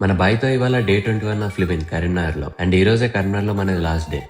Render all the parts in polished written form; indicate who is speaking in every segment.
Speaker 1: మన బాయ్‌తో ఇవాళ day 21 of living కరీంనగర్‌లో. అండ్ ఈ రోజే కరీంనగర్‌లో మనది లాస్ట్ డే.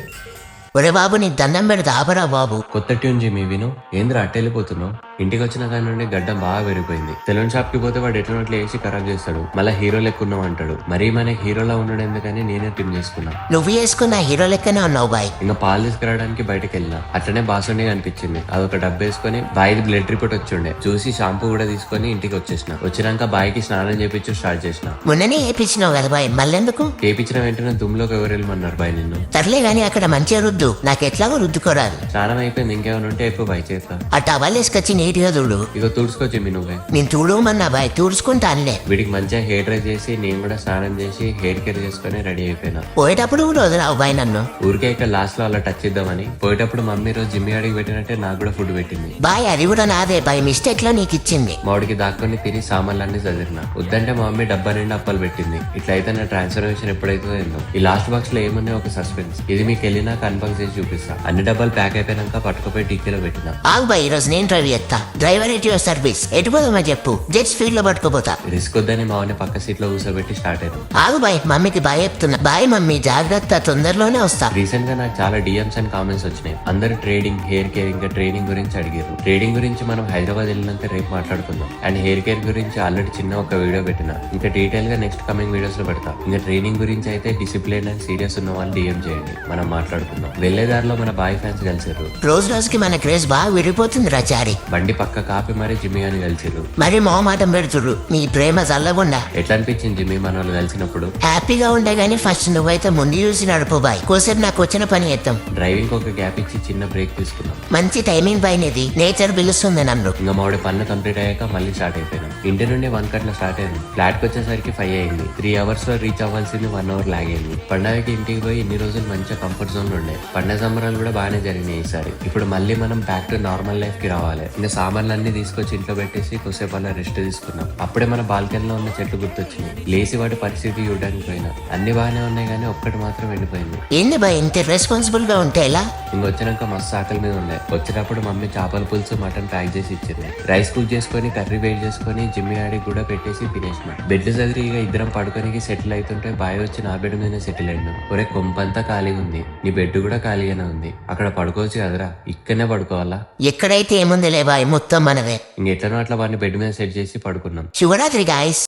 Speaker 2: ఒరే బాబు నీ దండం పెడతా ఆపరా బాబు.
Speaker 1: కొత్త ట్యూన్ జిమ్మి విను. ఏందిరా అట్టెళ్ళిపోతున్నావు? ఇంటికొచ్చిన కాడి నుండి గడ్డం బాగా పెరిగిపోయింది. సెలూన్ షాప్ కి పోతే వాడు ఎట్లా వేసి ఖరాబ్ చేస్తాడు. మళ్ళీ హీరో లెక్కున్నావు అంటాడు. మరీ మనకి హీరోలా ఉండడం ఎందుకని నేనే ట్రిమ్ చేసుకున్నా.
Speaker 2: నువ్వు వేసుకున్న హీరో లెక్కనే ఉన్నావు బాయ్.
Speaker 1: ఇంకా పాలు తీసుకురావడానికి బయటకు వెళ్ళినా అట్లనే బాసుండి అనిపించింది. అదొక డబ్బు వేసుకొని బాయ్ది బ్లడ్ రిపోర్ట్ వచ్చిండే. చూసి షాంపూ కూడా తీసుకొని ఇంటికి వచ్చేసిన. వచ్చినాక బాయ్కి స్నానం చేపించి స్టార్ట్ చేసిన.
Speaker 2: మొన్ననే వేపించినావు కదా బాయ్, మళ్ళెందుకు?
Speaker 1: చేపించిన వెంటనే దుమ్లోకి ఎవరు వెళ్ళమన్నారు బాయ్ నిన్ను.
Speaker 2: సర్లే గాని అక్కడ మంచిగా రుద్దు, నాకెట్లాగో రుద్దుకోరాదు.
Speaker 1: స్నానం అయిపోయింది. ఇంకేమైనా ఉంటే ఎక్కువ బాయ్ చేస్తా.
Speaker 2: ఆ టవల్ వేసుకొచ్చి నీట్గా చూడు.
Speaker 1: ఇక తుడుచుకోవచ్చు మీ నువ్వే.
Speaker 2: నేను చూడమన్నా బాయ్, తుడుచుకుంటా అనిలే.
Speaker 1: వీడికి మంచిగా హెయిర్ డ్రై చేసి నేను కూడా స్నానం చేసి హెయిర్ కేర్ చేసుకుని రెడీ అయిపోయినా.
Speaker 2: పోయేటప్పుడు కూడా వదిలావు బాయ్ నన్ను.
Speaker 1: ఊరికే ఇక్కడ లాస్ట్ లో అలా టచ్ ఇద్దామని. పోయేటప్పుడు మమ్మీ రోజు జిమ్మి అడిగి పెట్టినట్టే నాకు కూడా ఫుడ్ పెట్టింది.
Speaker 2: బాయ్ అది కూడా నాదే బాయ్, మిస్టేక్ లో నీకు ఇచ్చింది.
Speaker 1: మామిడికి దాక్కొని తిని సామాన్లన్నీ చదివిన. వద్దంటే మా మమ్మీ డబ్బా నిండా అప్పాలు పెట్టింది. ఇట్లయితే నా ట్రాన్స్ఫర్మేషన్ ఎప్పుడైతుందో ఏందో. ఈ లాస్ట్ బాక్స్ లో ఏమున్నాయి ఒక సస్పెన్స్. ఇది మీకు వెళ్ళినాక అన్బాక్స్ చేసి చూపిస్తా. అన్ని డబ్బాలు ప్యాక్ అయిపోయినాక పట్టుకుపోయి డిక్కీలో పెట్టిన.
Speaker 2: ఆగు బాయ్, ఈ రోజు నేను డ్రైవ్ చేస్తా. Driver at your service. ఎటు పోదామా చెప్పు, జెట్ స్పీడ్ లో పట్టుకుపోతా.
Speaker 1: రిస్క్ వద్దని మా వాడిని పక్క సీట్ లో కూర్చోబెట్టి స్టార్ట్ అయినా.
Speaker 2: ఆగు బాయ్, మమ్మీకి బాయ్ చెప్తున్నా. బాయ్ మమ్మీ, జాగ్రత్త, తొందరలోనే వస్తా.
Speaker 1: రీసెంట్ గా నాకు చాలా డిఎమ్స్ అండ్ కామెంట్స్ వచ్చినాయి. అందరు ట్రేడింగ్, హెయిర్ కేర్ ఇంకా ట్రైనింగ్ గురించి అడిగారు. ట్రేడింగ్ గురించి మనం హైదరాబాద్ వెళ్ళినాక రేపు మాట్లాడుకుందాం. అండ్ హెయిర్ కేర్ గురించి ఆల్రెడీ చిన్న ఒక వీడియో పెట్టిన. ఇంకా డీటెయిల్ గా నెక్స్ట్ కమింగ్ వీడియోస్ లో పెడతా. ఇంకా ట్రైనింగ్ గురించి అయితే డిసిప్లిన్ అండ్ సీరియస్ ఉన్న వాళ్ళు డిఎం చేయండి, మనం మాట్లాడుకుందాం. వెళ్లే దారిలో మన బాయ్ ఫ్యాన్స్ కలిసారు.
Speaker 2: రోజు రోజుకి మన క్రేజ్ బాగా విడిపోతుంది రా చారి.
Speaker 1: బండి పక్క కాపి మరి జిమ్మి అని కలిసిరు.
Speaker 2: మరి మొహమాటం పెడుతురు. నీ ప్రేమ చల్లగుండా.
Speaker 1: ఎట్లా అనిపించింది జిమ్మి మన వాళ్ళు కలిసినప్పుడు?
Speaker 2: హ్యాపీగా ఉండే గానీ ఫస్ట్ నువ్వైతే ముందు చూసి నడుపు బాయ్. కోసేపు నాకు వచ్చిన పని చేద్దాం.
Speaker 1: డ్రైవింగ్ ఒక గ్యాప్ ఇచ్చి చిన్న బ్రేక్ తీసుకున్నాం.
Speaker 2: మంచి టైమింగ్ బాయ్ నీది. నేచర్ పిలుస్తుంది నన్ను.
Speaker 1: ఇంకా మామిడి పన్ను కంప్లీట్ అయ్యాక మళ్ళీ స్టార్ట్ అయిపోయినాం. ఇంటి నుండి 1 గంటల స్టార్ట్ అయింది. ఫ్లాట్ కి వచ్చేసరికి 5 అయింది. 3 అవర్స్ లో రీచ్ అవ్వాల్సింది 1 అవర్ లాగ్ అయింది. పండగకి ఇంటికి పోయి ఇన్ని రోజులు మంచిగా కంఫర్ట్ జోన్ లో ఉండే. పండగ సంబరాలు కూడా బాగానే జరిగినాయి ఈసారి. ఇప్పుడు మళ్ళీ మనం బ్యాక్ టు నార్మల్ లైఫ్ కి రావాలి. ఇంకా సామాన్లు అన్ని తీసుకొచ్చి ఇంట్లో పెట్టేసి కొద్దిసేపు అలా రెస్ట్ తీసుకున్నాం. అప్పుడే మన బాల్కనీలో ఉన్న చెట్టు గుర్తొచ్చింది. లేచి వాటి పరిస్థితి చూడడానికి పోయినా. అన్ని బాగానే ఉన్నాయి కానీ ఒక్కటి మాత్రం ఎండిపోయింది.
Speaker 2: ఏంది బాయ్ ఇంత రెస్పాన్సిబుల్ గా ఉంటే ఎలా?
Speaker 1: ఇంకొచ్చినాక మస్తు ఆకలి మీద ఉండే. వచ్చేటప్పుడు మమ్మీ చేపల పులుసు మటన్ ప్యాక్ చేసి ఇచ్చింది. రైస్ కుక్ చేసుకొని కర్రీ వేడి చేసుకొని జిమ్మి ఆడికి కూడా పెట్టేసి తినేసిన. బెడ్లు చదివి ఇక ఇద్దరం పడుకోనికి సెటిల్ అవుతుంటే బాయ్ వచ్చి నా బెడ్ మీద సెటిల్ అయ్యాడు. ఒరే కొంపంతా ఖాళీగా ఉంది, నీ బెడ్ కూడా ఖాళీగానే ఉంది. అక్కడ పడుకోవచ్చు కదరా, ఇక్కడనే పడుకోవాలా?
Speaker 2: ఎక్కడైతే ఏముంది లే బాయ్, మొత్తం మనదే.
Speaker 1: ఇంకెట్లనో అట్లా వాడిని బెడ్ మీద సెట్ చేసి పడుకున్నాం.
Speaker 2: శివరాత్రి గాయస్.